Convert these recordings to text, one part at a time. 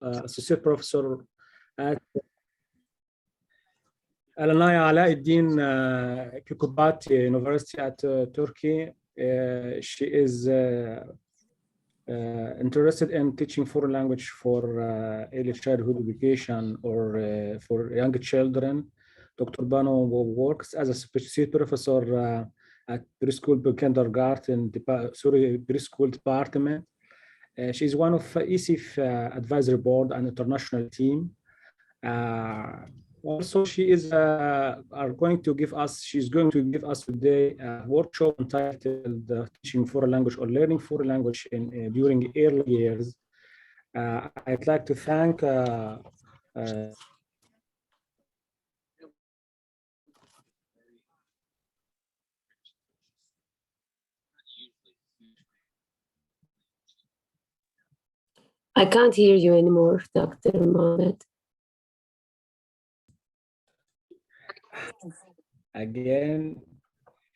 associate professor at Alanaya Alauddin Kikubati University at Turkey. She is interested in teaching foreign language for early childhood education or for young children. Dr. Banu works as a associate professor at preschool kindergarten, preschool department. She is one of ECF advisory board and international team. Also, she's going to give us today a workshop entitled Teaching Foreign Language or Learning Foreign Language during early years. I'd like to thank I can't hear you anymore, Dr. Mohammed. Again.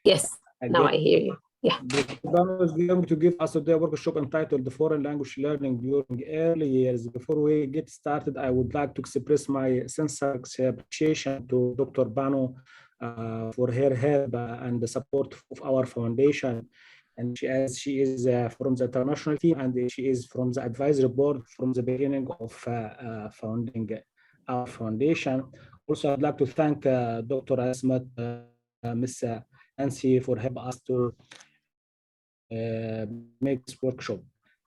Yes, now I hear you. Yeah. Banu is going to give us today a workshop entitled The Foreign Language Learning During Early Years. Before we get started, I would like to express my sincere appreciation to Dr. Banu for her help and the support of our foundation. And she is from the international team, and she is from the advisory board from the beginning of founding our foundation. Also, I'd like to thank Dr. Asmat, Ms. Nancy for helping us to make this workshop.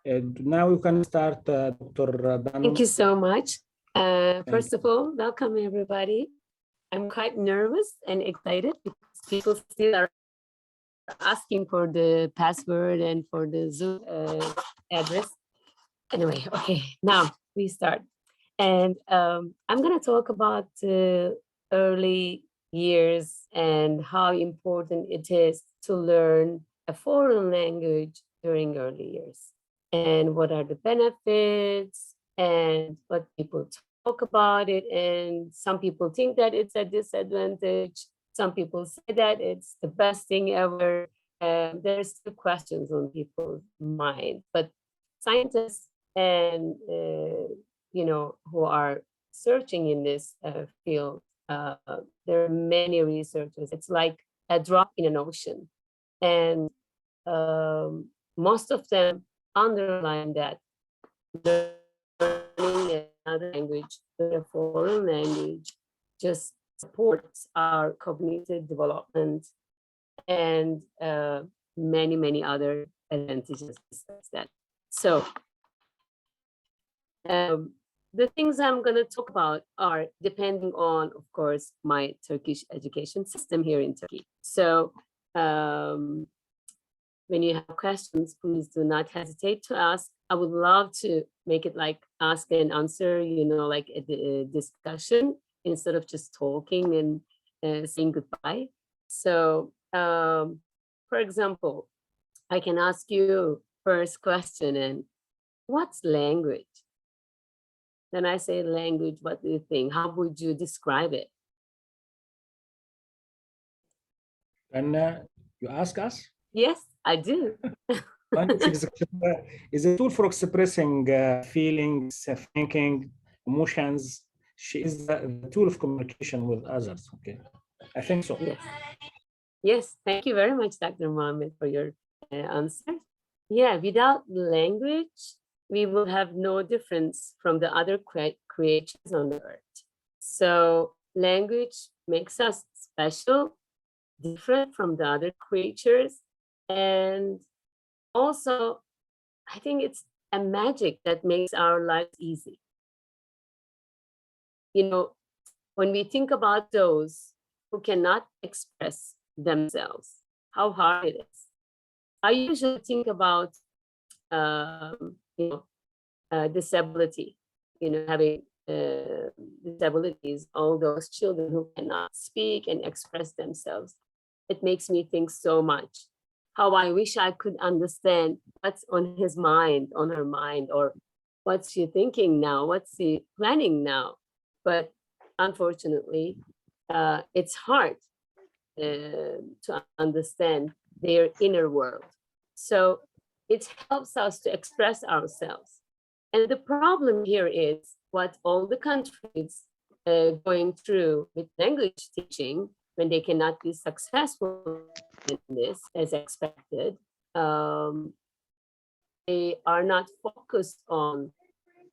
Now you can start, Dr. Banu. Thank you so much. First of all, welcome everybody. I'm quite nervous and excited because people still are asking for the password and for the Zoom address. Anyway, okay, now we start. And I'm going to talk about early years and how important it is to learn a foreign language during early years, and what are the benefits and what people talk about it. And some people think that it's a disadvantage. Some people say that it's the best thing ever. There's still questions on people's mind, but scientists and who are searching in this field, there are many researchers. It's like a drop in an ocean. And most of them underline that learning another language, a foreign language, just supports our cognitive development and many, many other advantages besides that. So the things I'm going to talk about are depending on, of course, my Turkish education system here in Turkey. So when you have questions, please do not hesitate to ask. I would love to make it like ask and answer, like a discussion instead of just talking and saying goodbye. So, for example, I can ask you first question, and what's language? Then I say language, what do you think? How would you describe it? And you ask us? Yes, I do. Language is a tool for expressing feelings, thinking, emotions. She is the tool of communication with others. Okay, I think so. Yes. Yes, thank you very much, Dr. Mohammed, for your answer. Yeah, without language, we will have no difference from the other creatures on the earth. So language makes us special, different from the other creatures. And also, I think it's a magic that makes our lives easy. When we think about those who cannot express themselves, how hard it is. I usually think about disability, having disabilities, all those children who cannot speak and express themselves. It makes me think so much how I wish I could understand what's on his mind, on her mind, or what's she thinking now, what's she planning now. But unfortunately, it's hard to understand their inner world. So it helps us to express ourselves. And the problem here is what all the countries going through with language teaching, when they cannot be successful in this as expected, they are not focused on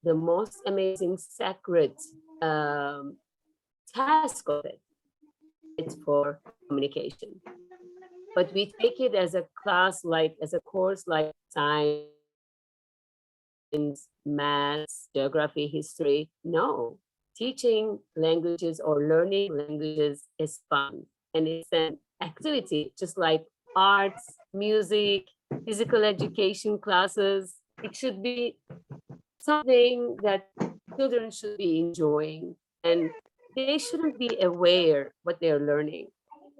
the most amazing sacred task of it. It's for communication. But we take it as a class, like as a course like science, maths, geography, history. No, teaching languages or learning languages is fun. And it's an activity, just like arts, music, physical education classes. It should be something that children should be enjoying, and they shouldn't be aware what they're learning.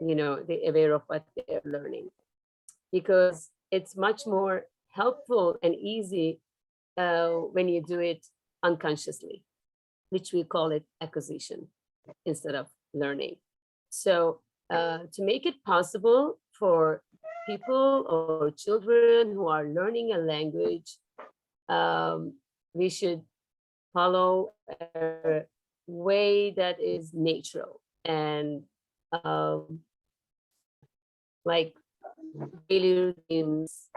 They're aware of what they're learning, because it's much more helpful and easy when you do it unconsciously, which we call it acquisition instead of learning. So to make it possible for people or children who are learning a language, we should follow a way that is natural and like daily routines.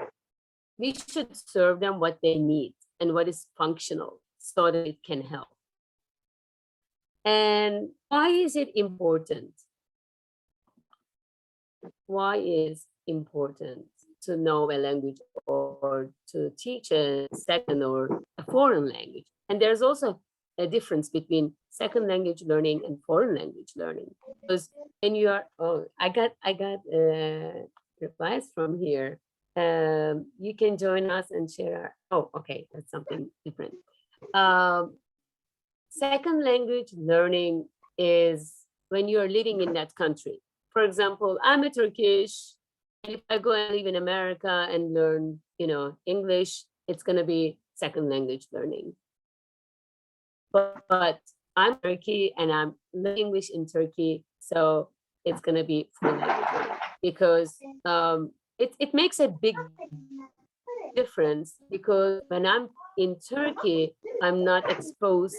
We should serve them what they need and what is functional so that it can help. And why is it important? Why is important to know a language or to teach a second or a foreign language? And there's also a difference between second language learning and foreign language learning. Because when you are, I got replies from here. You can join us and share. Okay, that's something different. Second language learning is when you're living in that country. For example, I'm a Turkish. If I go and live in America and learn, English, it's going to be second language learning. But I'm Turkey and I'm learning English in Turkey, so it's going to be foreign language learning, because it makes a big difference, because when I'm in Turkey, I'm not exposed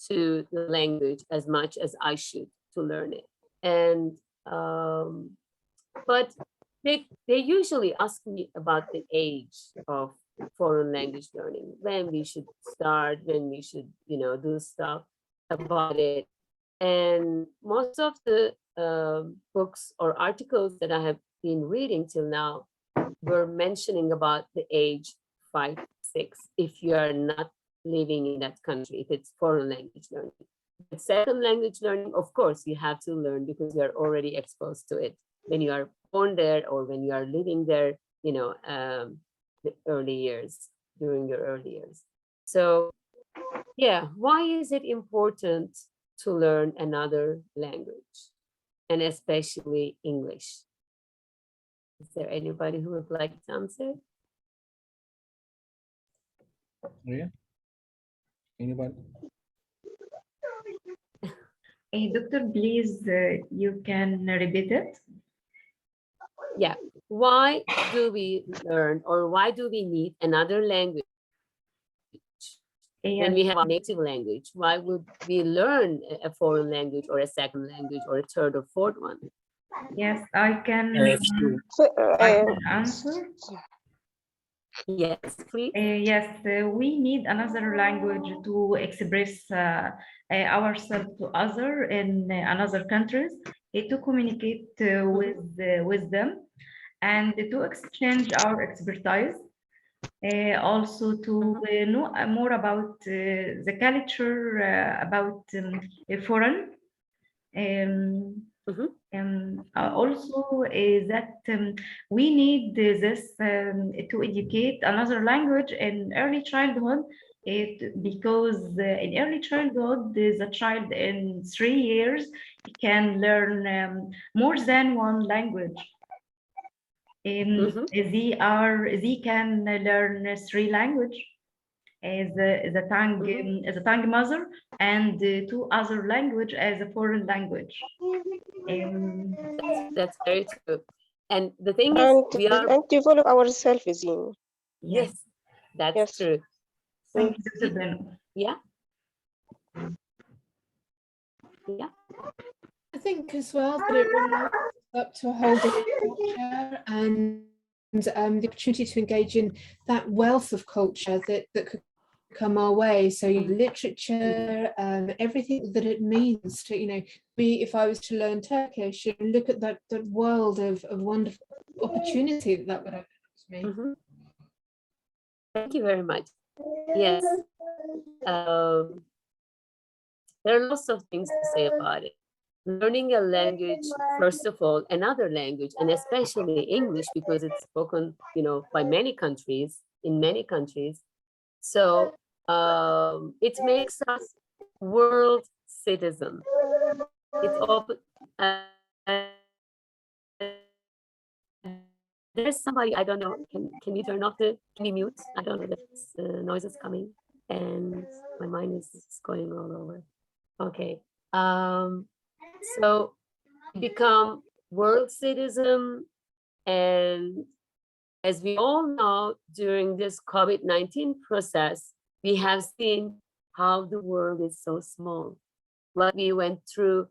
to the language as much as I should to learn it. And but they usually ask me about the age of foreign language learning, when we should start, when we should, do stuff about it. And most of the books or articles that I have been reading till now were mentioning about the age 5, 6, if you are not living in that country, if it's foreign language learning. But second language learning, of course, you have to learn because you are already exposed to it when you are born there or when you are living there, the early years, during your early years. So yeah, why is it important to learn another language, and especially English? Is there anybody who would like to answer? Yeah. Anybody? Hey, Doctor, please, you can repeat it. Yeah. Why do we learn, or why do we need another language when we have a native language? Why would we learn a foreign language or a second language or a third or fourth one? Yes, I can answer. Yes, please. Yes, we need another language to express ourselves to other in another countries, to communicate with them, and to exchange our expertise. Also to know more about the culture, about foreign. Also that we need this to educate another language in early childhood, because in early childhood the child in 3 years can learn more than one language. They can learn 3 languages as the tongue mother, and 2 other language as a foreign language. That's very true. And the thing is, we are develop ourselves in. yes, that's true. Thank you, Dr. Banu. Yeah. Yeah. I think as well that it really opens up to a whole different culture and the opportunity to engage in that wealth of culture that could come our way. So literature, everything that it means to, me, if I was to learn Turkish, look at that world of wonderful opportunity that would open up to me. Mm-hmm. Thank you very much. Yes. There are lots of things to say about it. Learning a language, first of all, another language, and especially English, because it's spoken, by many countries, in many countries. So it makes us world citizen. It's open. There's somebody, I don't know, can you turn off can you mute? I don't know, the noise is coming and my mind is going all over. Okay, so become world citizen, and as we all know, during this COVID-19 process, we have seen how the world is so small. What we went through,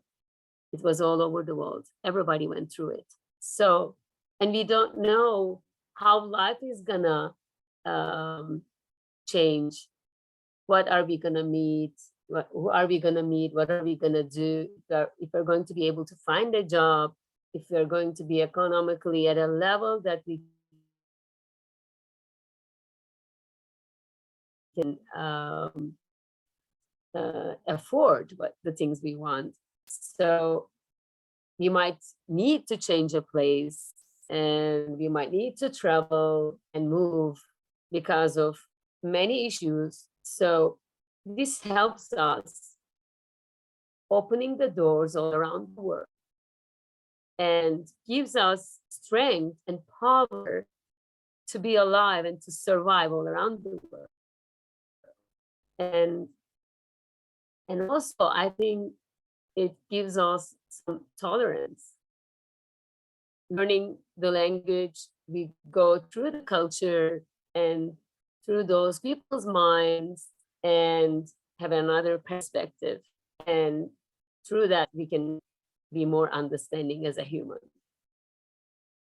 it was all over the world. Everybody went through it. So, and we don't know how life is gonna change. What are we gonna meet? Who are we gonna meet? What are we gonna do? If we're going to be able to find a job, if we're going to be economically at a level that we can afford the things we want. So we might need to change a place, and we might need to travel and move because of many issues. So this helps us opening the doors all around the world and gives us strength and power to be alive and to survive all around the world. And also, I think it gives us some tolerance. Learning the language, we go through the culture and through those people's minds and have another perspective. And through that, we can be more understanding as a human.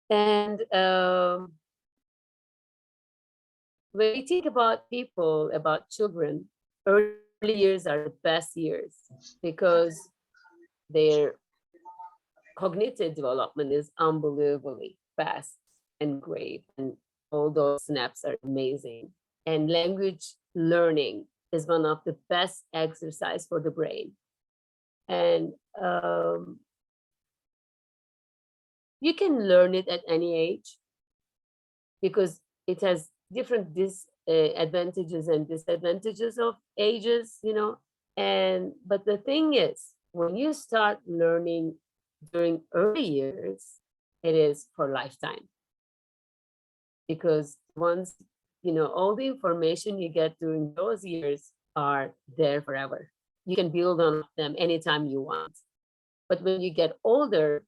And when we think about people, about children, early years are the best years because their cognitive development is unbelievably fast and great, and all those snaps are amazing. And language learning is one of the best exercise for the brain. And you can learn it at any age because it has different advantages and disadvantages of ages, but the thing is, when you start learning during early years, it is for lifetime. Because once, all the information you get during those years are there forever. You can build on them anytime you want. But when you get older,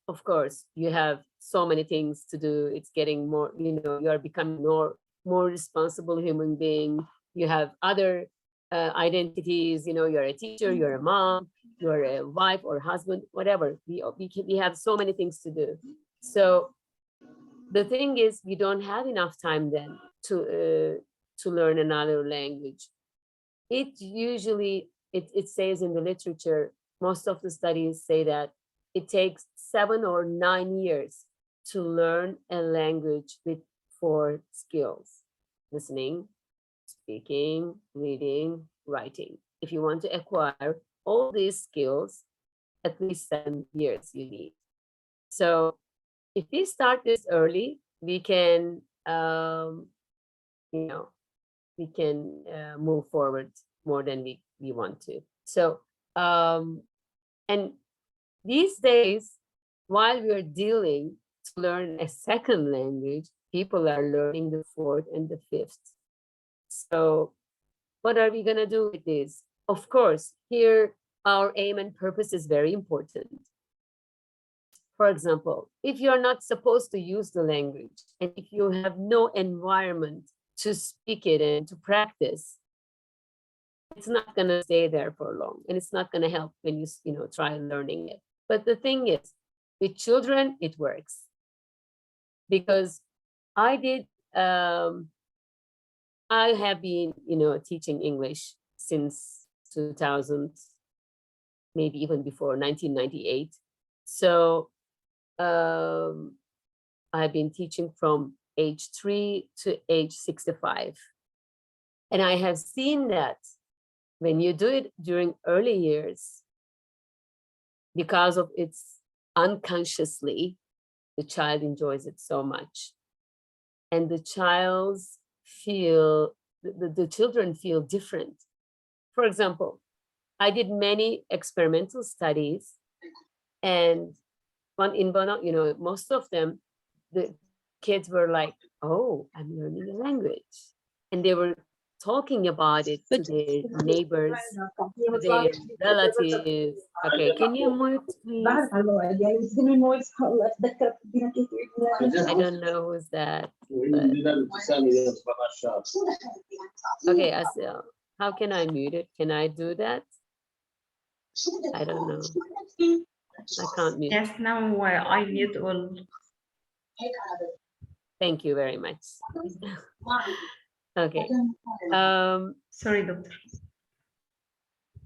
of course, you have so many things to do. It's getting more, you are becoming more responsible human being. You have other identities, you're a teacher, you're a mom, you're a wife or husband, whatever. We have so many things to do. So the thing is, we don't have enough time then to learn another language. It usually, it says in the literature, most of the studies say that it takes 7 or 9 years to learn a language with 4 skills: listening, speaking, reading, writing. If you want to acquire all these skills, at least 7 years you need. So if we start this early, we can, we can move forward more than we want to. So, and these days, while we are dealing to learn a second language, people are learning the 4th and the 5th. So what are we going to do with this? Of course, here our aim and purpose is very important. For example, if you're not supposed to use the language, and if you have no environment to speak it and to practice, it's not going to stay there for long, and it's not going to help when you try learning it. But the thing is, with children, it works. Because I have been, teaching English since 2000, maybe even before 1998. So I've been teaching from age 3 to age 65. And I have seen that when you do it during early years, because of its unconsciously, the child enjoys it so much. And the children feel different. For example, I did many experimental studies, and in Banu, most of them, the kids were like, "Oh, I'm learning a language," and they were talking about it to their neighbors, to their relatives. Okay, can you mute, please? I don't know who's that. Okay, Asil, how can I mute it? Can I do that? I don't know. I can't mute. Yes, now I mute all. Thank you very much. Okay. Sorry, doctor.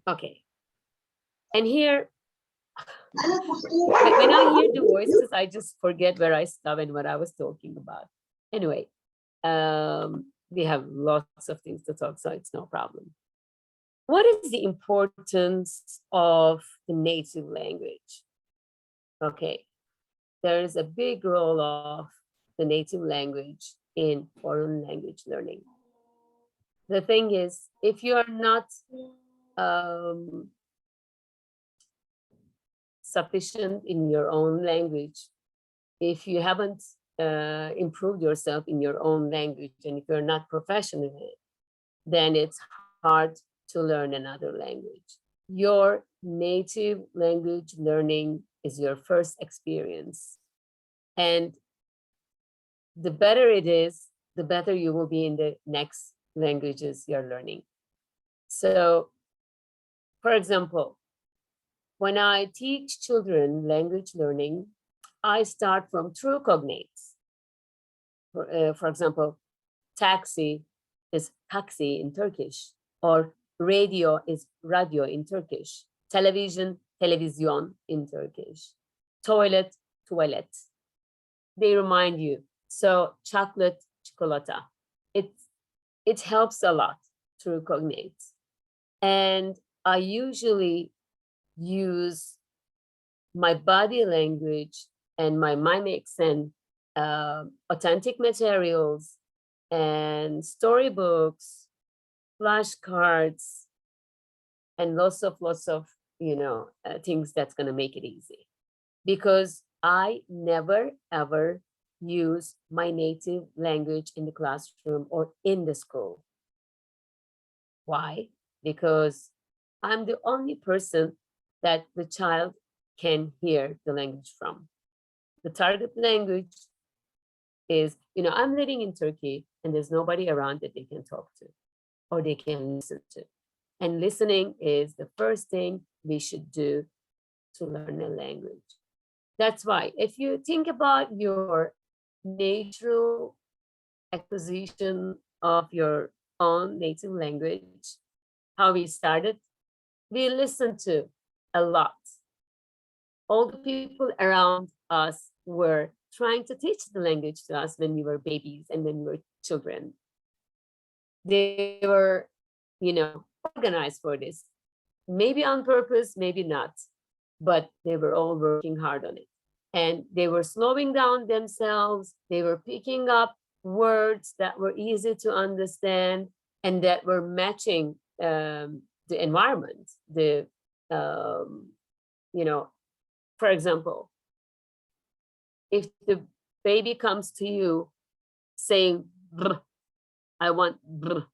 Okay. And here, when I hear the voices, I just forget where I stopped and what I was talking about. Anyway, we have lots of things to talk, so it's no problem. What is the importance of the native language? Okay, there is a big role of the native language in foreign language learning. The thing is, if you are not sufficient in your own language, if you haven't improved yourself in your own language, and if you're not professional in it, then it's hard to learn another language. Your native language learning is your first experience. And the better it is, the better you will be in the next languages you're learning. So, for example, when I teach children language learning, I start from true cognates. For example, taxi is taksi in Turkish, or radio is radio in Turkish, television, televizyon in Turkish, toilet, tuvalet. They remind you. So chocolate, chocolata. It helps a lot through cognates. And I usually use my body language and my mimics and authentic materials and storybooks, flashcards, and lots of things that's going to make it easy. Because I never ever use my native language in the classroom or in the school. Why? Because I'm the only person that the child can hear the language from. The target language is, I'm living in Turkey and there's nobody around that they can talk to or they can listen to. And listening is the first thing we should do to learn a language. That's why if you think about your natural acquisition of your own native language, how we started, we listened to a lot. All the people around us were trying to teach the language to us when we were babies and when we were children. They were, organized for this. Maybe on purpose, maybe not, but they were all working hard on it. And they were slowing down themselves. They were picking up words that were easy to understand and that were matching the environment. For example, if the baby comes to you saying, "Brr, I want brr,"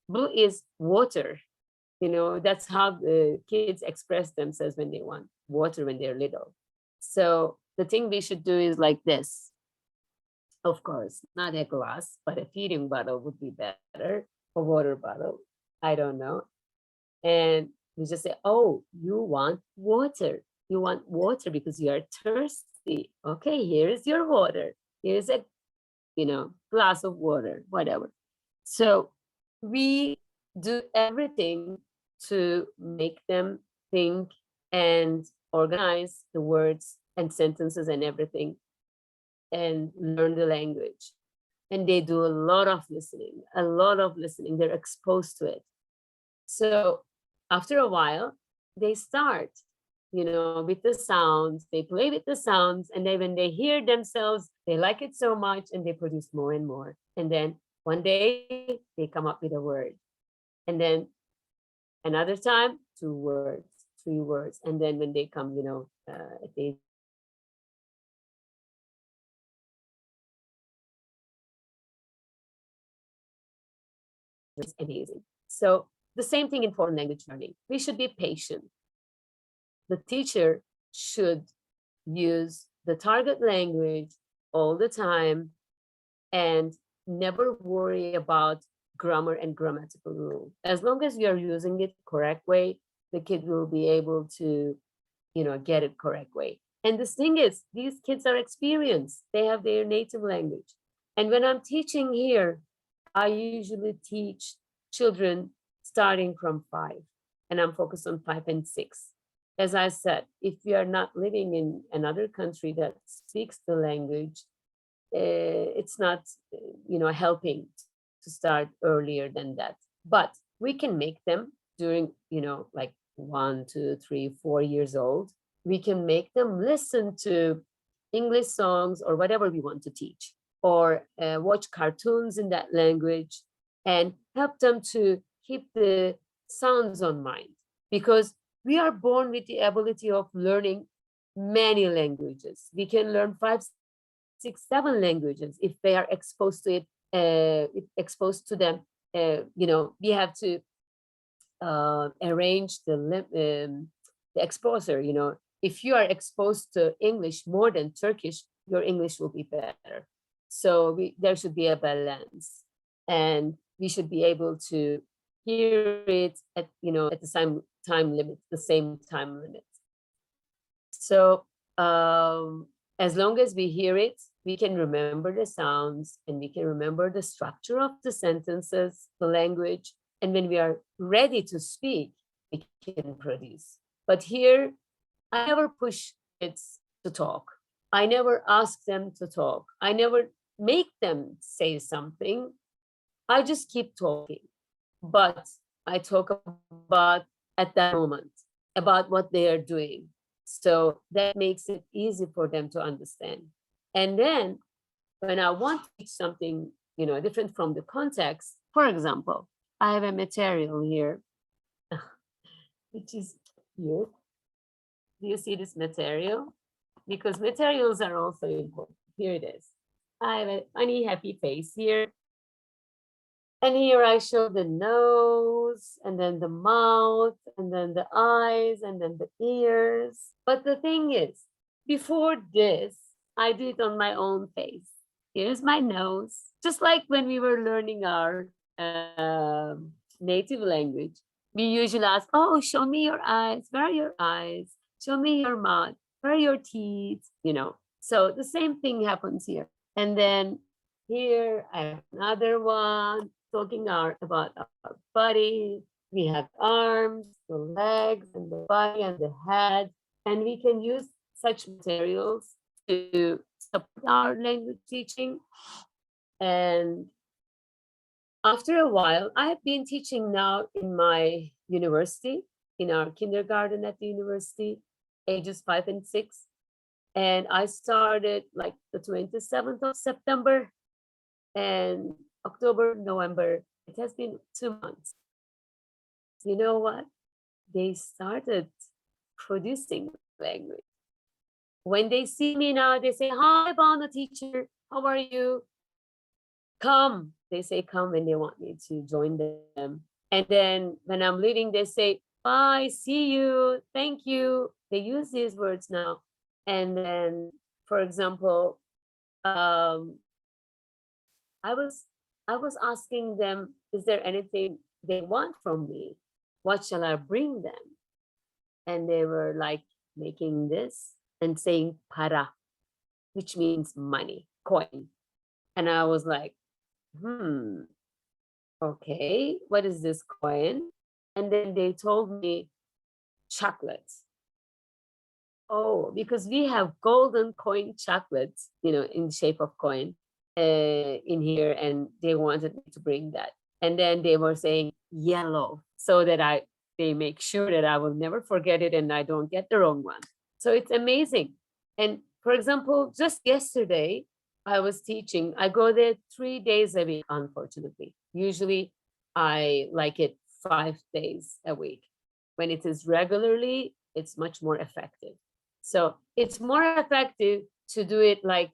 brr is water. That's how the kids express themselves when they want water when they're little. So the thing we should do is like this. Of course, not a glass, but a feeding bottle would be better, a water bottle. I don't know. And we just say, oh, you want water. You want water because you are thirsty. Okay, here is your water. Here's a, glass of water, whatever. So we do everything to make them think and organize the words and sentences and everything and learn the language. And they do a lot of listening, a lot of listening. They're exposed to it. So after a while, they start, with the sounds, they play with the sounds, and then when they hear themselves, they like it so much and they produce more and more. And then one day they come up with a word. And then another time, 2 words, 3 words. And then when they come, they it's amazing. So the same thing in foreign language learning. We should be patient. The teacher should use the target language all the time and never worry about grammar and grammatical rule. As long as you are using it correct way, the kid will be able to, get it correct way. And the thing is, these kids are experienced. They have their native language. And when I'm teaching here, I usually teach children starting from 5, and I'm focused on 5 and 6. As I said, if we are not living in another country that speaks the language, it's not, helping to start earlier than that. But we can make them during, like 1, 2, 3, 4 years old. We can make them listen to English songs or whatever we want to teach, or watch cartoons in that language, and help them to keep the sounds on mind, because we are born with the ability of learning many languages. We can learn 5, 6, 7 languages if they are exposed to it, exposed to them. We have to arrange the exposure. If you are exposed to English more than Turkish, your English will be better. So there should be a balance, and we should be able to hear it at the same time limit, So as long as we hear it, we can remember the sounds and we can remember the structure of the sentences, the language, and when we are ready to speak, we can produce. But here, I never push kids to talk. I never ask them to talk. I never make them say something. I just keep talking. But I talk about at that moment, about what they are doing. So that makes it easy for them to understand. And then when I want to teach something, different from the context, for example, I have a material here, which is cute. Do you see this material? Because materials are also important. Here it is. I have a funny, happy face here. And here I show the nose, and then the mouth, and then the eyes, and then the ears. But the thing is, before this, I do it on my own face. Here's my nose. Just like when we were learning our native language, we usually ask, oh, show me your eyes. Where are your eyes? Show me your mouth. Where are your teeth? So the same thing happens here. And then here I have another one talking about our body. We have arms, the legs, and the body, and the head. And we can use such materials to support our language teaching. And after a while, I have been teaching now in my university, in our kindergarten at the university, ages 5 and 6. And I started like the 27th of September, and October, November, it has been 2 months. You know what? They started producing language. When they see me now, they say, hi, Banu teacher, how are you? Come. They say come when they want me to join them. And then when I'm leaving, they say, bye, see you, thank you. They use these words now. And then, for example, I was asking them, is there anything they want from me? What shall I bring them? And they were like making this and saying para, which means money, coin. And I was like, okay, what is this coin? And then they told me chocolates. Oh, because we have golden coin chocolates, in shape of coin in here, and they wanted me to bring that. And then they were saying yellow, so that they make sure that I will never forget it and I don't get the wrong one. So it's amazing. And for example, just yesterday, I was teaching. I go there 3 days a week, unfortunately. Usually I like it 5 days a week. When it is regularly, it's much more effective. So it's more effective to do it like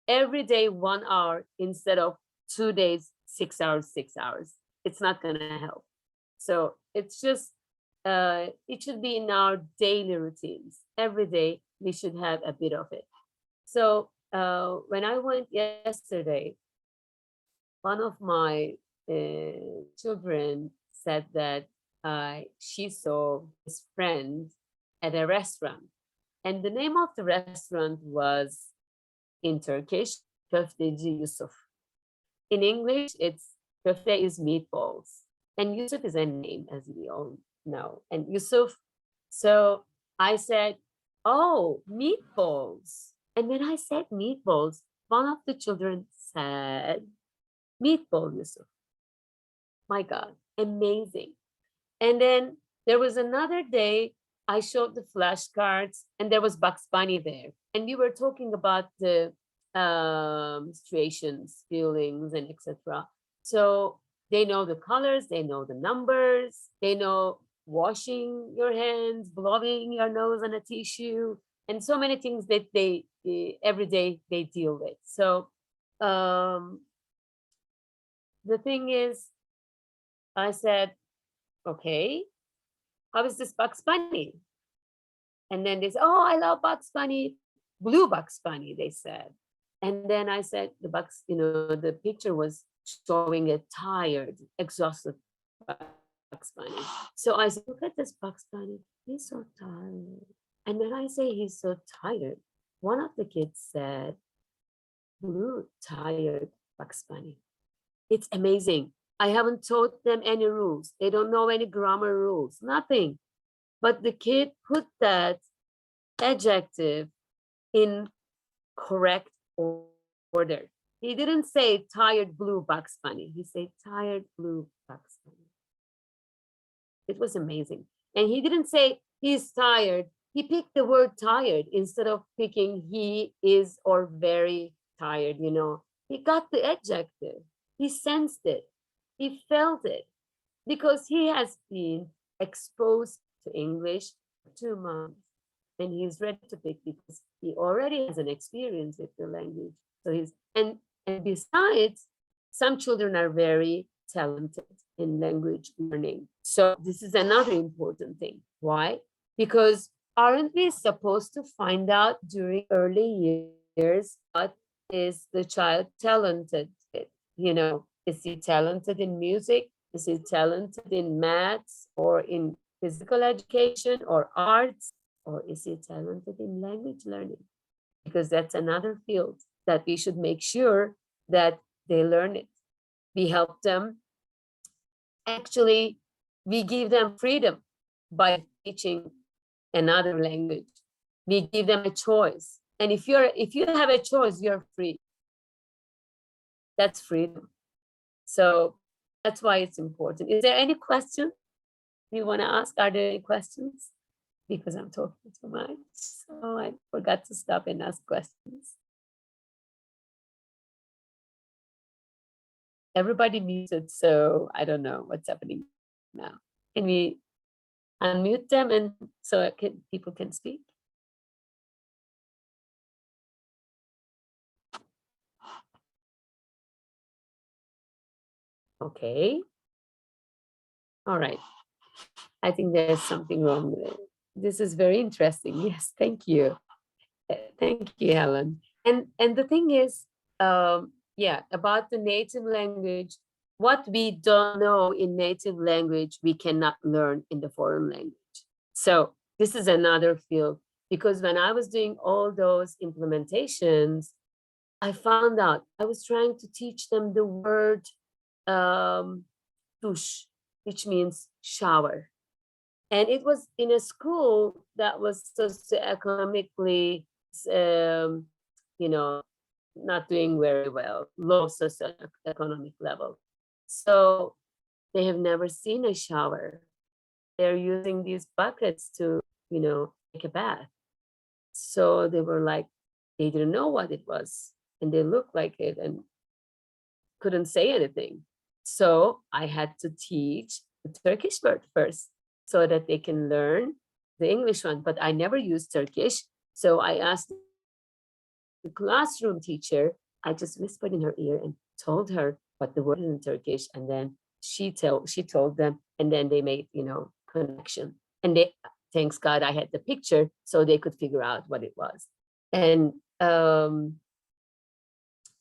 every day 1 hour instead of 2 days, 6 hours, 6 hours. It's not gonna help. So it's just, it should be in our daily routines. Every day we should have a bit of it. So when I went yesterday, one of my children said that she saw his friend at a restaurant. And the name of the restaurant was, in Turkish, Köfteci Yusuf. In English, it's köfte is meatballs. And Yusuf is a name, as we all know. And Yusuf, so I said, oh, meatballs. And when I said meatballs, one of the children said, meatball Yusuf. My God, amazing. And then there was another day, I showed the flashcards and there was Bugs Bunny there. And we were talking about the situations, feelings, and etc. So they know the colors, they know the numbers, they know washing your hands, blowing your nose on a tissue, and so many things that they every day they deal with. So the thing is, I said, okay, how is this Bugs Bunny? And then they said, oh, I love Bugs Bunny, blue Bugs Bunny, they said. And then I said, the Bugs, the picture was showing a tired, exhausted Bugs Bunny. So I said, look at this Bugs Bunny, he's so tired. And when I say he's so tired, one of the kids said, blue, tired Bugs Bunny. It's amazing. I haven't taught them any rules. They don't know any grammar rules, nothing. But the kid put that adjective in correct order. He didn't say tired blue Bugs Bunny. He said tired blue Bugs Bunny. It was amazing. And he didn't say he's tired. He picked the word tired instead of picking he is or very tired, He got the adjective. He sensed it. He felt it because he has been exposed to English for 2 months and he's ready to pick because he already has an experience with the language. So and besides, some children are very talented in language learning. So this is another important thing. Why? Because aren't we supposed to find out during early years what is the child talented with? Is he talented in music? Is he talented in maths or in physical education or arts? Or is he talented in language learning? Because that's another field that we should make sure that they learn it. We help them. Actually, we give them freedom by teaching another language. We give them a choice. And if you have a choice, you're free. That's freedom. So that's why it's important. Is there any question you want to ask? Are there any questions? Because I'm talking too much, so I forgot to stop and ask questions. Everybody muted, so I don't know what's happening now. Can we unmute them and so people can speak? Okay. All right. I think there's something wrong with it. This is very interesting. Yes, thank you. Thank you, Helen. And the thing is, yeah, about the native language, what we don't know in native language, we cannot learn in the foreign language. So this is another field, because when I was doing all those implementations, I found out I was trying to teach them the word douche, which means shower. And it was in a school that was socioeconomically, you know, not doing very well, low socioeconomic level. So they have never seen a shower. They're using these buckets to, you know, take a bath. So they were like, they didn't know what it was, and they looked like it and couldn't say anything. So I had to teach the Turkish word first so that they can learn the English one. But I never used Turkish. So I asked the classroom teacher, I just whispered in her ear and told her what the word is in Turkish. And then she told them, and then they made, you know, connection. And they, thanks God, I had the picture so they could figure out what it was. And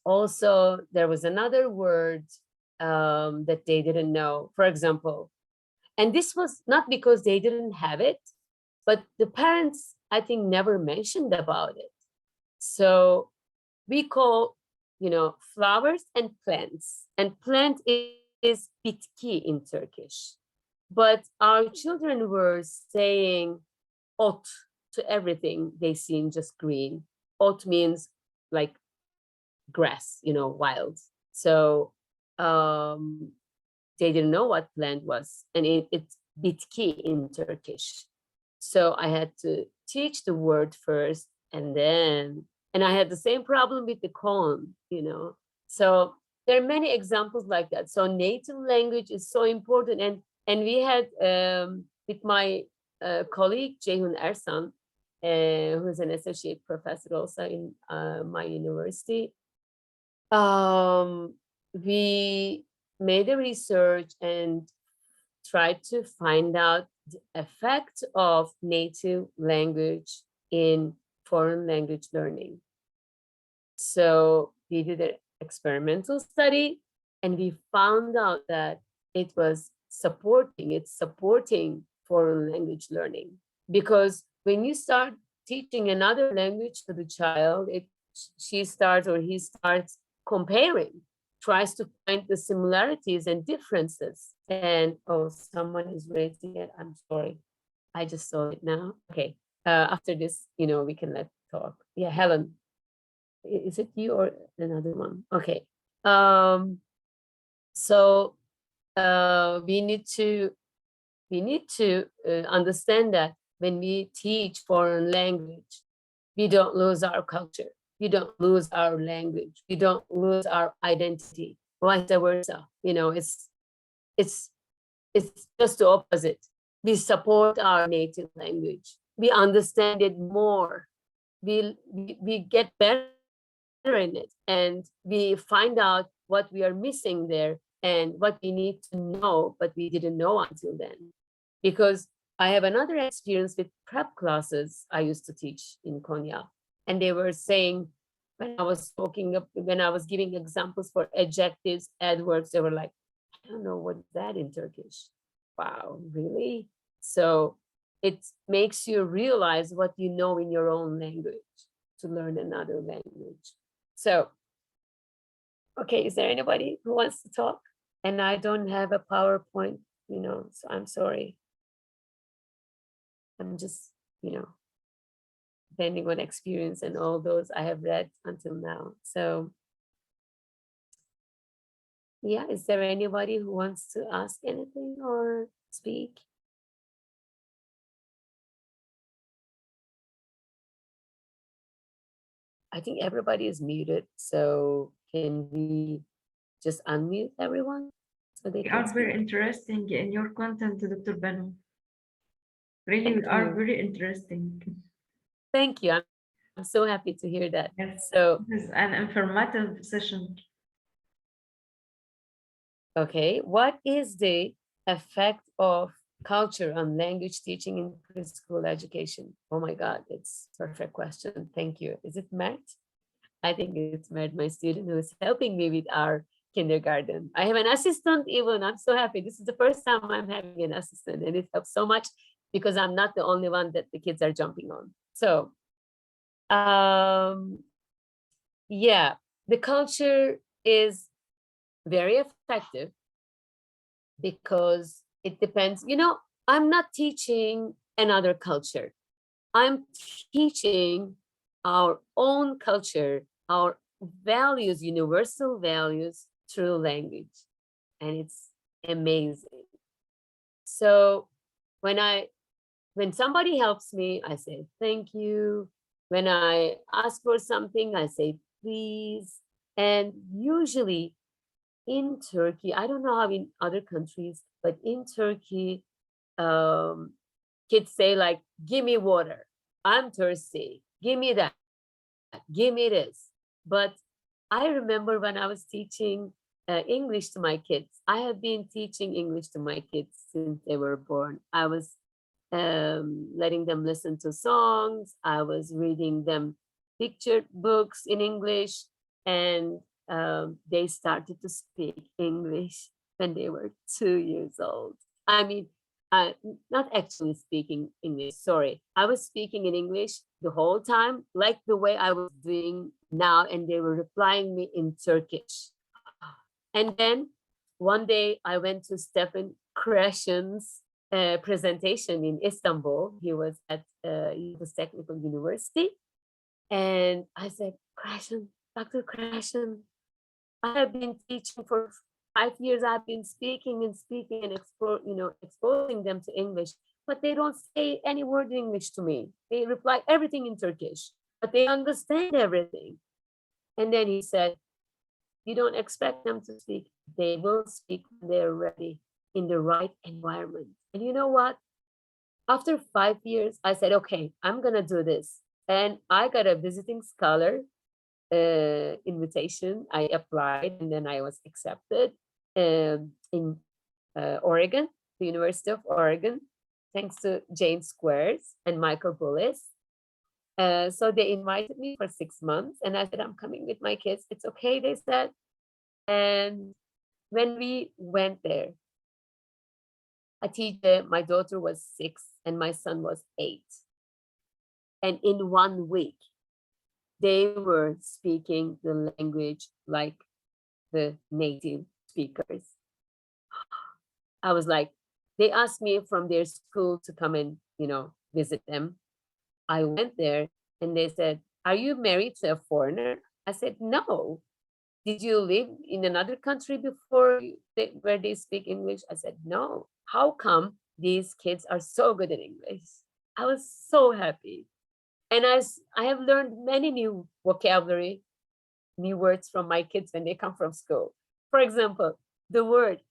also there was another word that they didn't know, for example, and this was not because they didn't have it, but the parents, I think, never mentioned about it. So we call, you know, flowers and plants, and plant is bitki in Turkish. But our children were saying ot to everything they seen just green. Ot means like grass, you know, wild. So they didn't know what plant was, and it's bitki in Turkish. So I had to teach the word first, and I had the same problem with the cone, you know. So there are many examples like that. So native language is so important, and we had with my colleague Ceyhun Ersan, who's an associate professor also in my university. We made a research and tried to find out the effect of native language in foreign language learning. So we did an experimental study, and we found out that it's supporting foreign language learning. Because when you start teaching another language to the child, she starts or he starts comparing, tries to find the similarities and differences. And oh, someone is raising it. I'm sorry. I just saw it now. Okay. After this, you know, we can let talk. Yeah, Helen. Is it you or another one? Okay. So we need to understand that when we teach foreign language, we don't lose our culture. We don't lose our language. We don't lose our identity. Vice versa. You know, it's just the opposite. We support our native language. We understand it more. We get better in it, and we find out what we are missing there and what we need to know, but we didn't know until then. Because I have another experience with prep classes I used to teach in Konya, and they were saying, when I was giving examples for adjectives, adverbs, they were like, I don't know what is that in Turkish. Wow, really? So it makes you realize what you know in your own language to learn another language. So, okay, is there anybody who wants to talk? And I don't have a PowerPoint, you know, so I'm sorry. I'm just, you know, depending on experience and all those I have read until now. So yeah, is there anybody who wants to ask anything or speak? I think everybody is muted, so can we just unmute everyone so they We can are very speak? interesting in your content, Dr. Banu. Really, we Thank are you. very interesting. Thank you. I'm so happy to hear that. Yes, So, this is an informative session. okay, what is the effect of culture on language teaching in preschool education? Oh my God, it's a perfect question. Thank you. Is it Mert? I think it's my student who is helping me with our kindergarten. I have an assistant even. I'm so happy. This is the first time I'm having an assistant, and it helps so much because I'm not the only one that the kids are jumping on. So, yeah, the culture is very effective because it depends. You know, I'm not teaching another culture. I'm teaching our own culture, our values, universal values through language. And it's amazing. So when somebody helps me, I say, thank you. When I ask for something, I say, please. And usually in Turkey, I don't know how in other countries, but in Turkey, kids say like, give me water. I'm thirsty. Give me that. Give me this. But I remember when I was teaching English to my kids. I have been teaching English to my kids since they were born. I was letting them listen to songs. I was reading them picture books in English, and they started to speak English when they were 2 years old. I mean, not actually speaking English, sorry. I was speaking in English the whole time, like the way I was doing now, and they were replying me in Turkish. And then one day I went to Stephen Krashen's presentation in Istanbul. He was at Yıldız Technical University. And I said, Krashen, Dr. Krashen, I have been teaching for 5 years. I've been speaking and exposing them to English, but they don't say any word in English to me. They reply everything in Turkish, but they understand everything. And then he said, you don't expect them to speak. They will speak when they're ready in the right environment. And you know what? After 5 years, I said, okay, I'm going to do this. And I got a visiting scholar invitation. I applied, and then I was accepted in Oregon, the University of Oregon, thanks to Jane Squares and Michael Bullis. So they invited me for 6 months, and I said, I'm coming with my kids. It's okay, they said. And when we went there, Hatice, my daughter, was 6 and my son was 8. And in 1 week, they were speaking the language like the native speakers. I was like, they asked me from their school to come and, visit them. I went there and they said, are you married to a foreigner? I said, no. Did you live in another country before where they speak English? I said, no. How come these kids are so good at English? I was so happy. And I have learned many new vocabulary, new words from my kids when they come from school. For example, the word,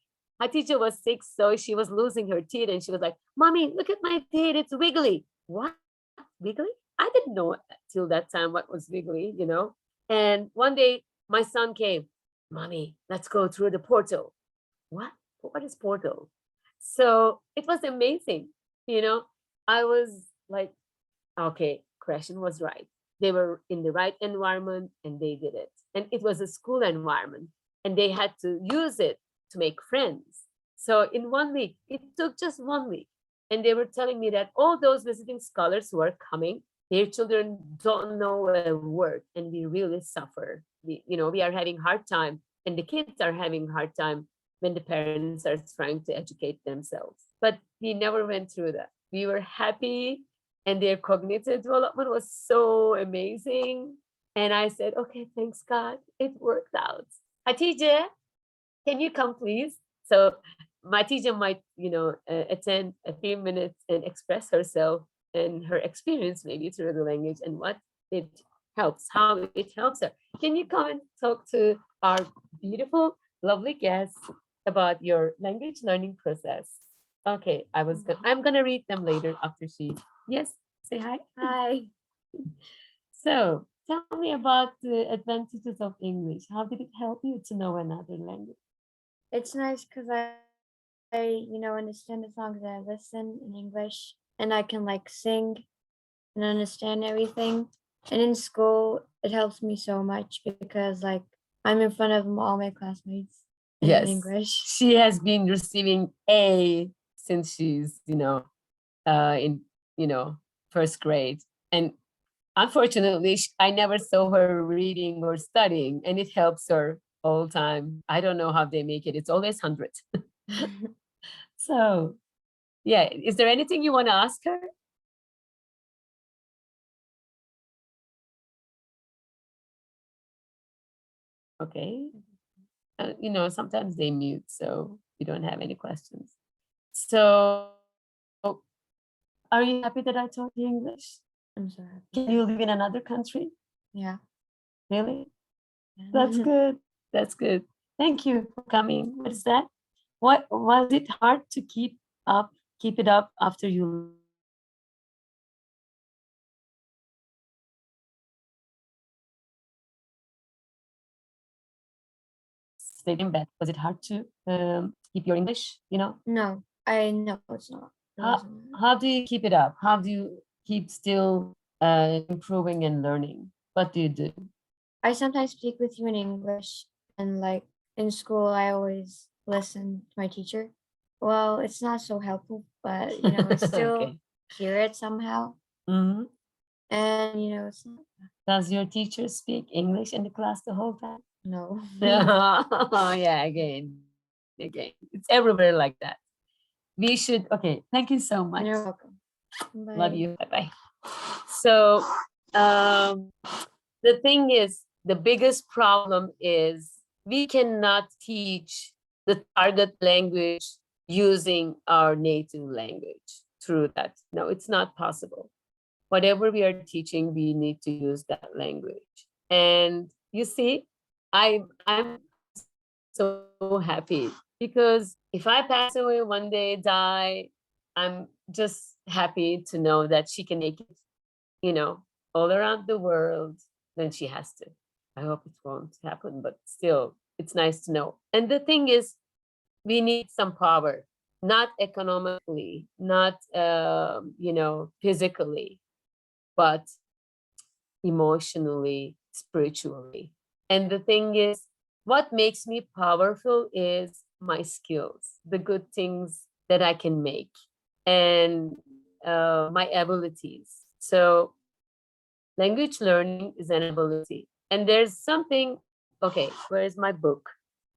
Hatice was 6, so she was losing her teeth and she was like, Mommy, look at my teeth, it's wiggly. What? Wiggly? I didn't know till that time what was wiggly, And one day my son came, Mommy, let's go through the portal. What? What is portal? So it was amazing. I was like, okay, Krashen was right. They were in the right environment and they did it. And it was a school environment and they had to use it to make friends. So in 1 week, it took just 1 week. And they were telling me that all those visiting scholars who are coming, their children don't know a word and we really suffer. We are having hard time and the kids are having hard time when the parents are trying to educate themselves. But we never went through that. We were happy and their cognitive development was so amazing. And I said, okay, thanks God, it worked out. Hatice, can you come please? So my teacher might, attend a few minutes and express herself and her experience maybe through the language and what it helps, how it helps her. Can you come and talk to our beautiful, lovely guests about your language learning process? Okay, I'm gonna read them later after she, yes, say hi. Hi. So tell me about the advantages of English. How did it help you to know another language? It's nice because I understand the songs that I listen in English and I can like sing and understand everything. And in school, it helps me so much because like I'm in front of all my classmates in Yes. English. She has been receiving A since she's, in, first grade. And unfortunately, I never saw her reading or studying, and it helps her all the time. I don't know how they make it. It's always 100. So, yeah, is there anything you want to ask her? Okay. Sometimes they mute, so you don't have any questions. So, are you happy that I taught you English? I'm so happy. Can you live in another country? Yeah. Really? That's good. That's good. Thank you for coming. What is that? What was it hard to keep it up after you? Stayed in bed. Was it hard to keep your English? No, I know it's not. It How, wasn't. how do you keep it up? How do you keep still improving and learning? What do you do? I sometimes speak with you in English, and like in school, I always listen to my teacher. Well, it's not so helpful, but I still Okay. hear it somehow. Mhm. And it's not, Does your teacher speak English in the class the whole time? no. Yeah, again. It's everywhere like that. We should, okay, thank you so much. You're welcome. Love Bye. you. Bye-bye. So the thing is, the biggest problem is we cannot teach the target language using our native language through that. No, it's not possible. Whatever we are teaching, we need to use that language. And you see, I'm so happy because if I pass away one day, die, I'm just happy to know that she can make it, all around the world when she has to. I hope it won't happen, but still, it's nice to know. And the thing is, we need some power, not economically, not, physically, but emotionally, spiritually. And the thing is, what makes me powerful is my skills, the good things that I can make, and my abilities. So language learning is an ability. And there's something, okay, where is my book?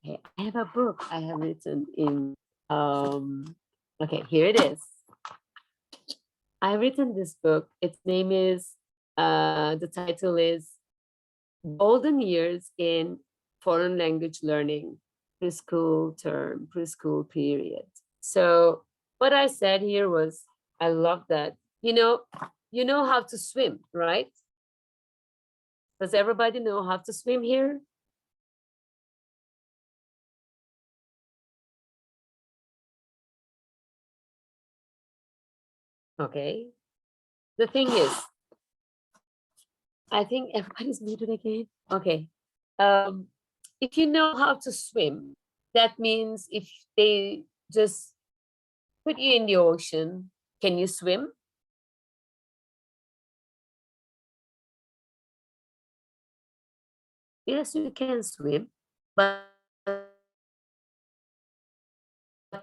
Okay, I have a book I have written in, okay, here it is. I've written this book. Its name is, the title is Golden Years in Foreign Language Learning, preschool period. So what I said here was, I love that. You know how to swim, right? Does everybody know how to swim here? Okay. The thing is, I think everybody's muted again. Okay. If you know how to swim, that means if they just put you in the ocean, can you swim? Yes, you can swim, but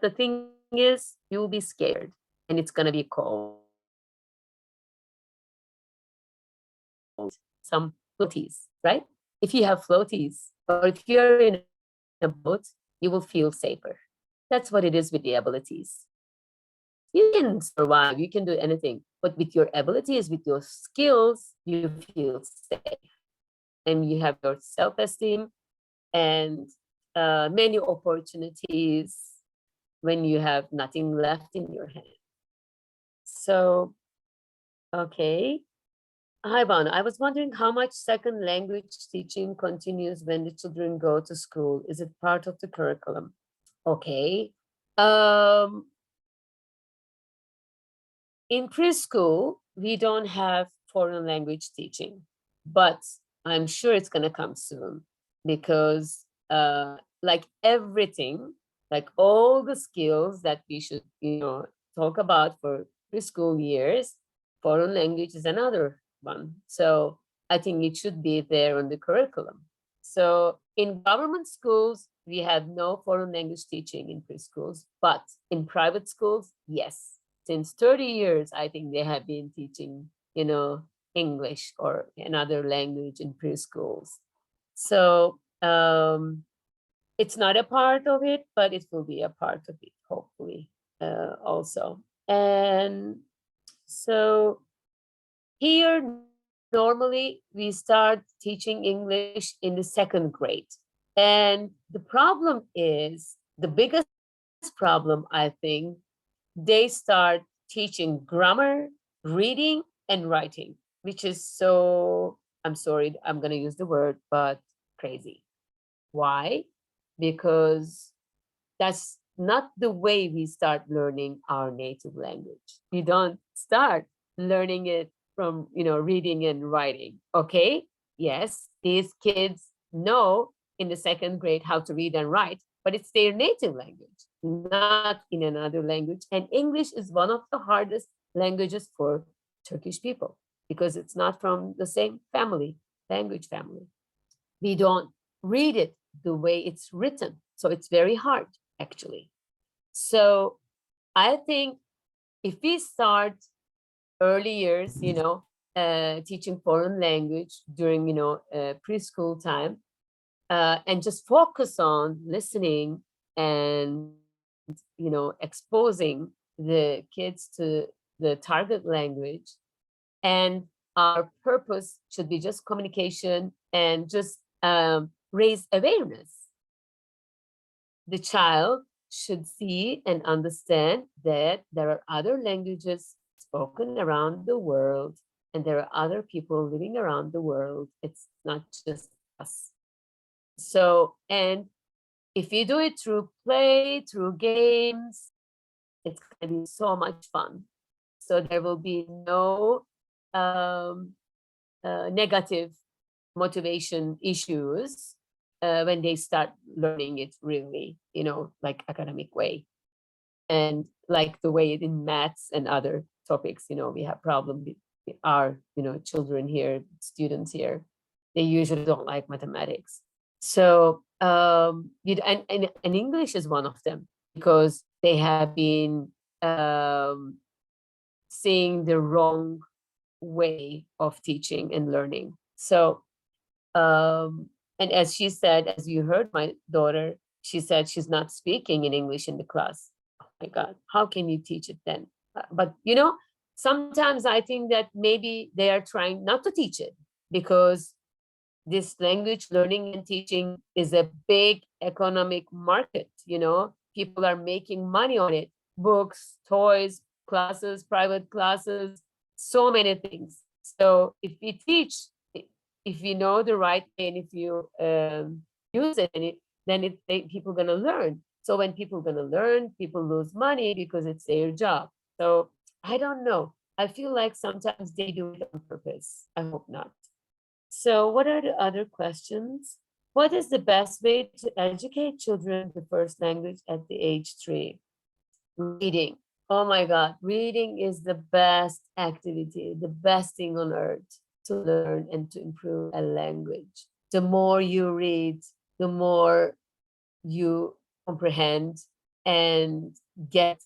the thing is, you'll be scared and it's gonna be cold. Some floaties, right? If you have floaties, or if you're in a boat, you will feel safer. That's what it is with the abilities. You can survive, you can do anything, but with your abilities, with your skills, you feel safe. And you have your self-esteem and many opportunities when you have nothing left in your hand. So, okay. Hi, Banu. I was wondering how much second language teaching continues when the children go to school. Is it part of the curriculum? Okay. In preschool, we don't have foreign language teaching, but I'm sure it's going to come soon because like everything, like all the skills that we should, talk about for preschool years, foreign language is another one. So I think it should be there on the curriculum. So in government schools, we have no foreign language teaching in preschools, but in private schools, yes. Since 30 years, I think they have been teaching, English or another language in preschools. So it's not a part of it, but it will be a part of it, hopefully, also. And so here, normally we start teaching English in the 2nd grade. And the problem is, the biggest problem, I think, they start teaching grammar, reading, and writing, which is so, I'm sorry, I'm going to use the word, but crazy. Why? Because that's not the way we start learning our native language. We don't start learning it from, reading and writing. Okay, yes, these kids know in the 2nd grade how to read and write, but it's their native language, not in another language. And English is one of the hardest languages for Turkish people because it's not from the same language family. We don't read it the way it's written, so it's very hard, actually. So I think if we start early years, teaching foreign language during, preschool time, and just focus on listening and, exposing the kids to the target language. And our purpose should be just communication and just raise awareness. The child should see and understand that there are other languages spoken around the world, and there are other people living around the world. It's not just us. So, and if you do it through play, through games, it's going to be so much fun. So there will be no negative motivation issues when they start learning it really, like academic way. And like the way in maths and other topics, we have problems with our, children here, students here, they usually don't like mathematics. So, and English is one of them because they have been seeing the wrong way of teaching and learning. So, and as she said, as you heard my daughter, she said she's not speaking in English in the class. Oh my God, how can you teach it then? But, sometimes I think that maybe they are trying not to teach it because this language learning and teaching is a big economic market, people are making money on it. Books, toys, classes, private classes, so many things. So if we teach, if you know the right way and if you use it, then people are going to learn. So when people are going to learn, people lose money because it's their job. So I don't know. I feel like sometimes they do it on purpose. I hope not. So what are the other questions? What is the best way to educate children the first language at the age 3? Reading. Oh my God, reading is the best activity, the best thing on earth to learn and to improve a language. The more you read, the more you comprehend and get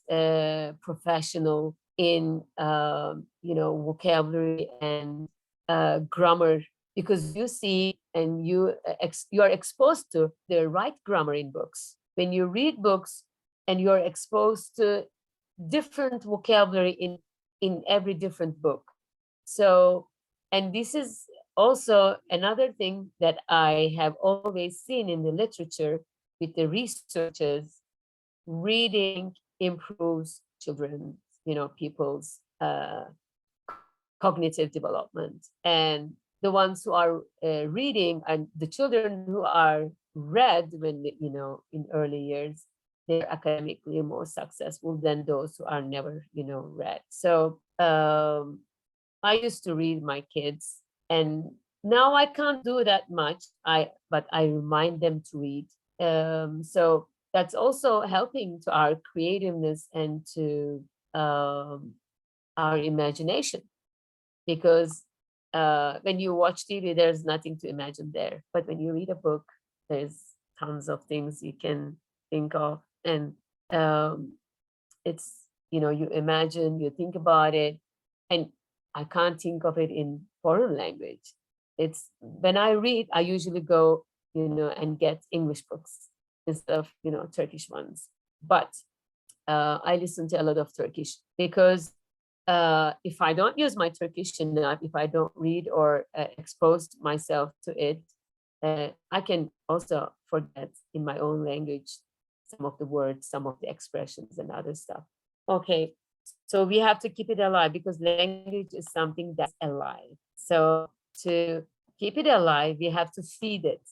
professional in, vocabulary and grammar, because you see and you are exposed to the right grammar in books. When you read books and you're exposed to different vocabulary in every different book. So, and this is also another thing that I have always seen in the literature with the researchers. Reading improves children, people's cognitive development. And the ones who are reading and the children who are read when, in early years, they're academically more successful than those who are never, read. So I used to read my kids, and now I can't do that much. But I remind them to read. So that's also helping to our creativeness and to our imagination, because when you watch TV, there's nothing to imagine there. But when you read a book, there's tons of things you can think of. And it's, you know, you imagine, you think about it. And I can't think of it in foreign language. It's when I read, I usually go, you know, and get English books instead of, you know, Turkish ones. But I listen to a lot of Turkish because if I don't use my Turkish enough, if I don't read or expose myself to it, I can also forget in my own language some of the words, some of the expressions and other stuff. Okay, so we have to keep it alive because language is something that's alive. So to keep it alive, we have to feed it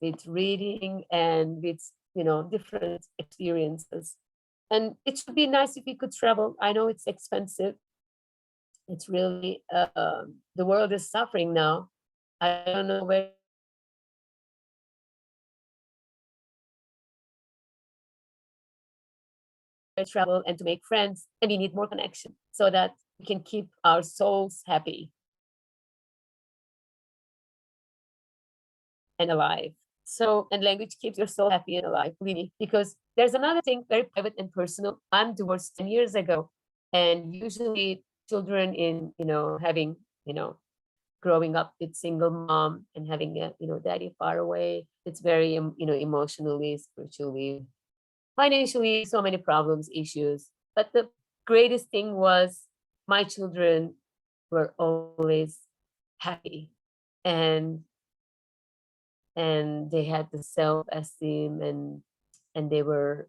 with reading and with, you know, different experiences. And it should be nice if we could travel. I know it's expensive. It's really, the world is suffering now. I don't know where to travel and to make friends, and we need more connection so that we can keep our souls happy and alive. So, and language keeps your soul happy and alive, really, because there's another thing, very private and personal. I'm divorced 10 years ago, and usually children in, you know, having, you know, growing up with single mom and having a, you know, daddy far away, it's very, you know, emotionally, spiritually, financially, so many problems, issues. But the greatest thing was my children were always happy, and they had the self-esteem, and they were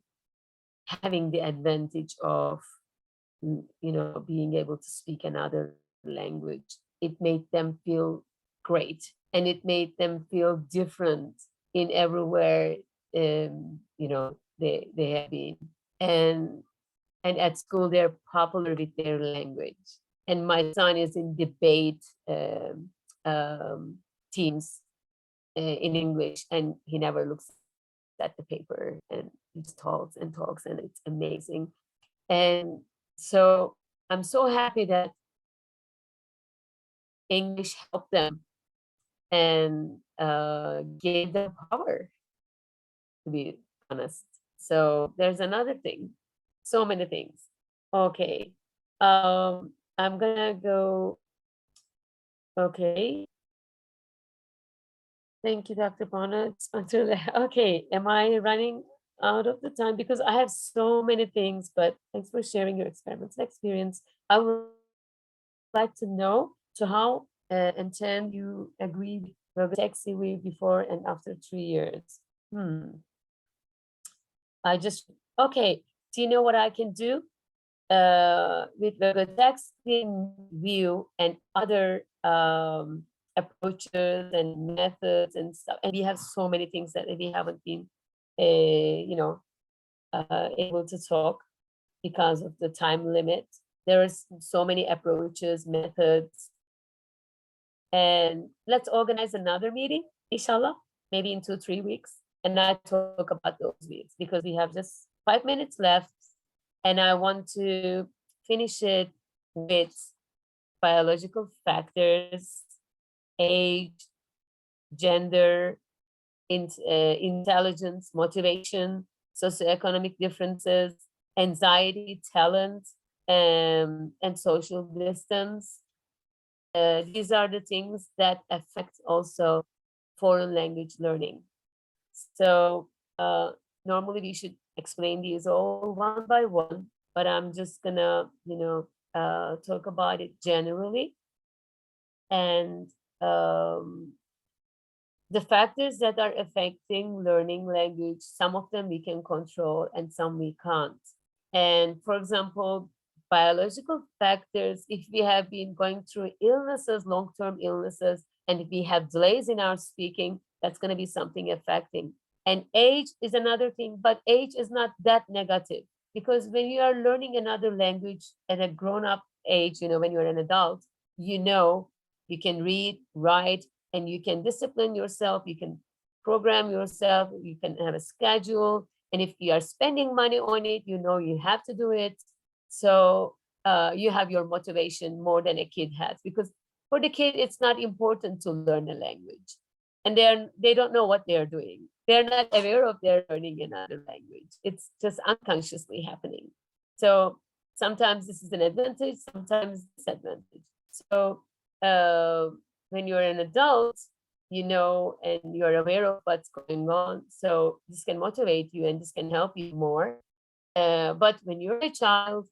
having the advantage of, you know, being able to speak another language. It made them feel great, and it made them feel different in everywhere, you know, they have been. And at school, they're popular with their language. And my son is in debate teams in English, and he never looks at the paper, and he just talks and talks, and it's amazing. And so I'm so happy that English helped them and gave them power, to be honest. So there's another thing, so many things. Okay, I'm gonna go. Okay. Thank you, Dr. Banu. Okay, am I running out of the time? Because I have so many things, but thanks for sharing your experiments and experience. I would like to know to how and 10 you agreed taxi way before and after 3 years. I just, okay, do you know what I can do? With the texting view and other approaches and methods and stuff, and we have so many things that we haven't been you know, able to talk because of the time limit. There are so many approaches, methods, and let's organize another meeting, inshallah, maybe in 2-3 weeks, and I talk about those weeks because we have just 5 minutes left, and I want to finish it with biological factors, age, gender, intelligence, motivation, socioeconomic differences, anxiety, talent, and social distance. These are the things that affect also foreign language learning. So normally we should explain these all one by one, but I'm just gonna, you know, talk about it generally. And the factors that are affecting learning language, some of them we can control and some we can't. And for example, biological factors, if we have been going through illnesses, long-term illnesses, and if we have delays in our speaking, that's going to be something affecting. And age is another thing, but age is not that negative, because when you are learning another language at a grown-up age, you know, when you're an adult, you know, you can read, write, and you can discipline yourself, you can program yourself, you can have a schedule. And if you are spending money on it, you know you have to do it. So you have your motivation more than a kid has. Because For the kid, it's not important to learn a language, and they don't know what they're doing. They're not aware of their learning another language. It's just unconsciously happening. So sometimes this is an advantage, sometimes disadvantage. So when you're an adult, you know, and you're aware of what's going on. So this can motivate you and this can help you more. But when you're a child,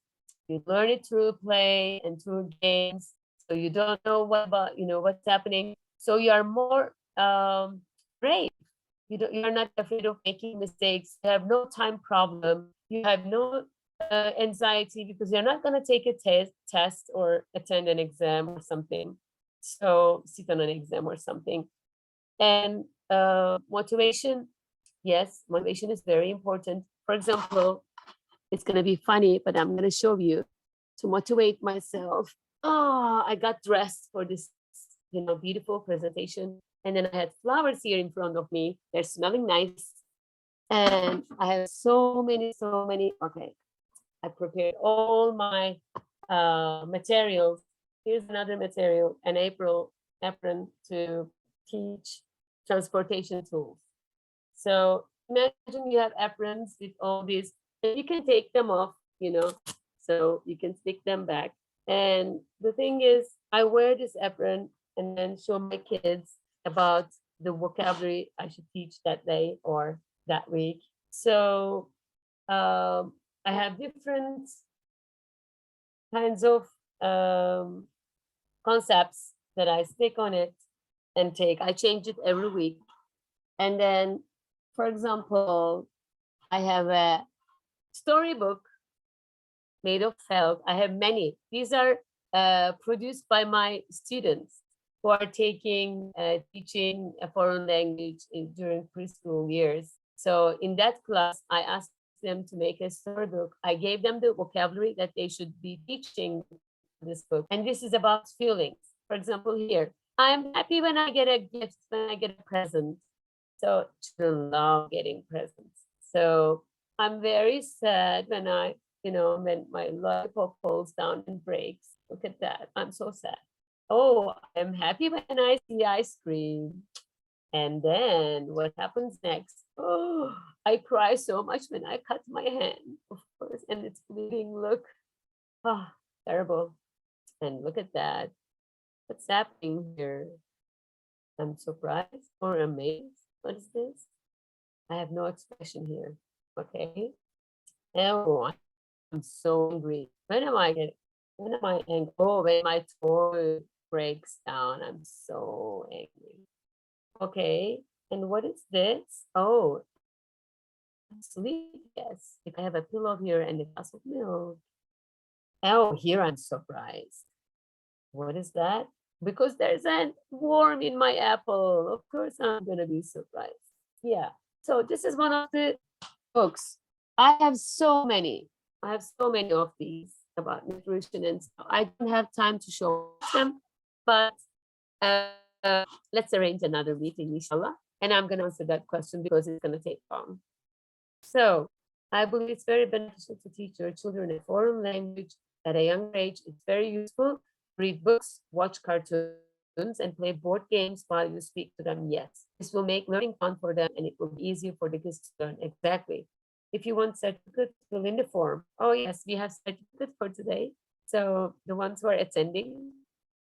you learn it through play and through games. So you don't know what about, you know, what's happening. So you are more brave. You're not afraid of making mistakes. You have no time problem. You have no anxiety because you're not going to take a test or attend an exam or something. So sit on an exam or something. And motivation, yes, motivation is very important. For example, it's going to be funny, but I'm going to show you to motivate myself. Oh, I got dressed for this, you know, beautiful presentation. And then I had flowers here in front of me. They're smelling nice. And I have so many, okay. I prepared all my materials. Here's another material, an apron to teach transportation tools. So imagine you have aprons with all these, and you can take them off, you know, so you can stick them back. And the thing is, I wear this apron and then show my kids about the vocabulary I should teach that day or that week. So I have different kinds of concepts that I stick on it and take. I change it every week. And then, for example, I have a storybook made of felt. I have many. These are produced by my students who are taking teaching a foreign language during preschool years. So in that class, I asked them to make a storybook. I gave them the vocabulary that they should be teaching this book. And this is about feelings. For example, here, I'm happy when I get a gift, when I get a present. So children love getting presents. So I'm very sad when I, you know, when my lollipop falls down and breaks. Look at that. I'm so sad. Oh, I'm happy when I see ice cream. And then what happens next? Oh, I cry so much when I cut my hand, of course, and it's bleeding. Look, oh, terrible. And look at that. What's happening here? I'm surprised or amazed. What is this? I have no expression here. Okay. Oh, I'm so angry. When am I angry? Oh, when my toy breaks down, I'm so angry. Okay. And what is this? Oh, sleep. Yes. If I have a pillow here and a glass of milk. Oh, here I'm surprised. What is that? Because there's a worm in my apple. Of course, I'm going to be surprised. Yeah. So this is one of the books. I have so many. I have so many of these about nutrition and stuff. I don't have time to show them, but let's arrange another meeting, inshallah. And I'm going to answer that question because it's going to take long. So I believe it's very beneficial to teach your children a foreign language at a young age. It's very useful. Read books, watch cartoons, and play board games while you speak to them. Yes, this will make learning fun for them and it will be easier for the kids to learn. Exactly. If you want certificate, fill in the form. Oh yes, we have certificate for today. So the ones who are attending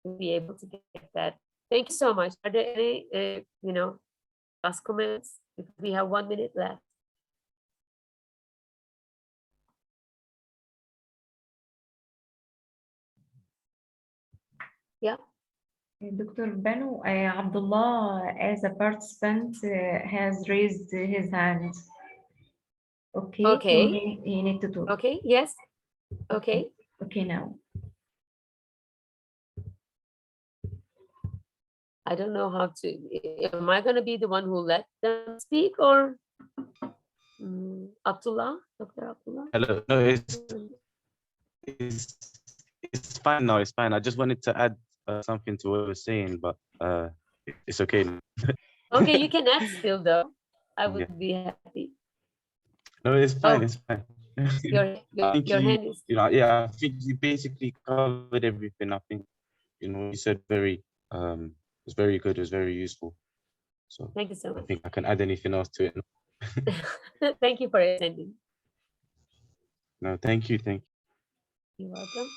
will be able to get that. Thank you so much. Are there any, last comments? Because we have 1 minute left. Yeah. Dr. Banu, Abdullah, as a participant, has raised his hand. Okay. Okay. So he need to talk. Okay. Yes. Okay. Okay, now. I don't know how to. Am I going to be the one who let them speak or Abdullah? Dr. Abdullah? Hello. No, it's fine now. It's fine. I just wanted to add something to what we were saying, but it's okay. Okay, you can add still though. I would be happy. No, it's fine. Oh. It's fine. Your hand is. Yeah, I think you basically covered everything. I think you know, you said it was very good. It was very useful. So Thank you so I much. think I can add anything else to it. Thank you for attending. No, thank you. Thank you. You're welcome.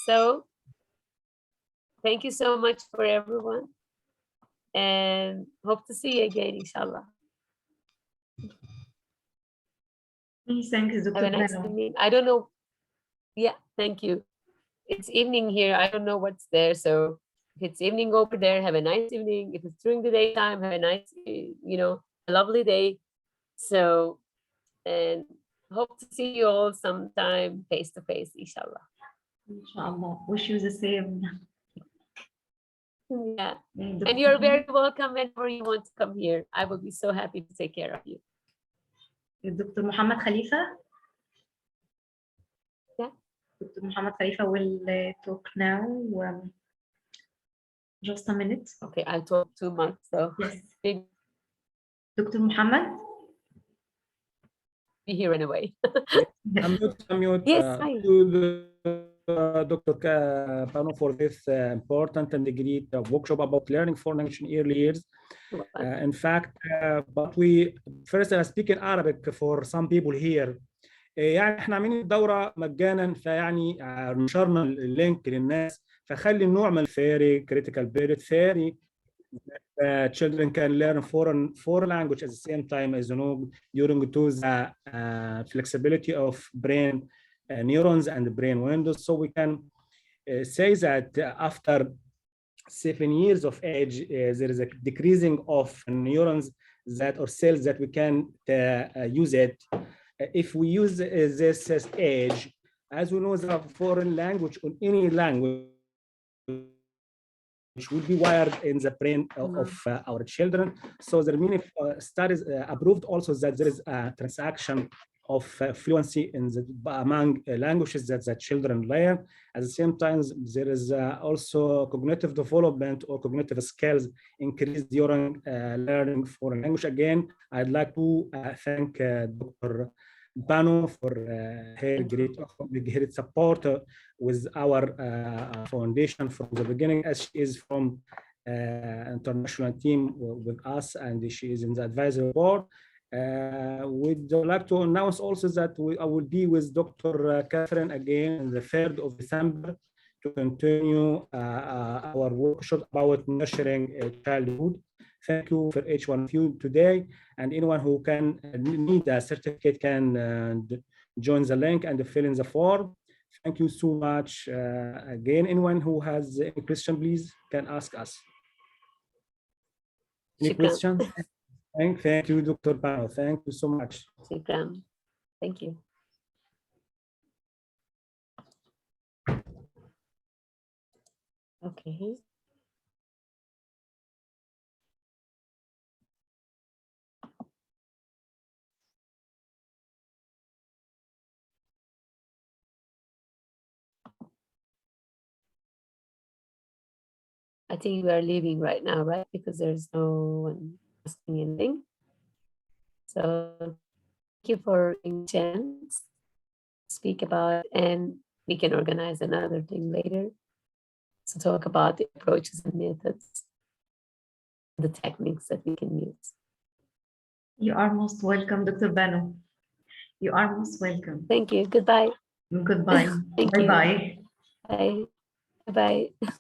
So thank you so much for everyone, and hope to see you again, inshallah. Thanks, Have Dr. a nice Banu. evening. I don't know. Yeah, thank you. It's evening here. I don't know what's there. So if it's evening over there, have a nice evening. If it's during the daytime, have a nice, you know, a lovely day. So, and hope to see you all sometime face to face, inshallah. Inshallah. Wish you the same. Yeah. Dr. And you're very welcome whenever you want to come here. I will be so happy to take care of you. Dr. Muhammad Khalifa. Yeah. Dr. Muhammad Khalifa will talk now. Just a minute. Okay, I'll talk 2 months. So Yes. be Dr. Muhammad. here in a way. Unmute. Yes, hi. Dr. Banu for this important and great workshop about learning foreign language in early years. In fact, but we first I speak in Arabic for some people here. يعني احنا عاملين الدوره مجانا، فيعني نشرنا اللينك للناس، فخلي النوع من الفيري critical period theory. Children can learn foreign language at the same time as, you know, during to the flexibility of brain neurons and brain windows. So we can say that after 7 years of age, there is a decreasing of neurons that or cells that we can use it. If we use this age, as we know, the foreign language or any language which will be wired in the brain of our children. So there are many studies approved also that there is a transaction of fluency in among languages that the children learn. At the same time, there is also cognitive development or cognitive skills increased during learning foreign language. Again, I'd like to thank Dr. Banu for her great support with our foundation from the beginning, as she is from international team with us, and she is in the advisory board. We'd like to announce also that I will be with Dr. Catherine again on the 3rd of December to continue our workshop about nurturing childhood. Thank you for each one of you today, and anyone who can need a certificate can join the link and fill in the form. Thank you so much. Again, anyone who has any question, please can ask us. Any questions? Thank you, Dr. Banu. Thank you so much. Thank you. Okay. I think we are leaving right now, right? Because there's no one asking anything. So thank you for a chance to speak about it, and we can organize another thing later to talk about the approaches and methods, the techniques that we can use. You are most welcome, Dr. Banu. You are most welcome. Thank you. Goodbye. Goodbye. Thank Bye-bye. you. Bye. Bye.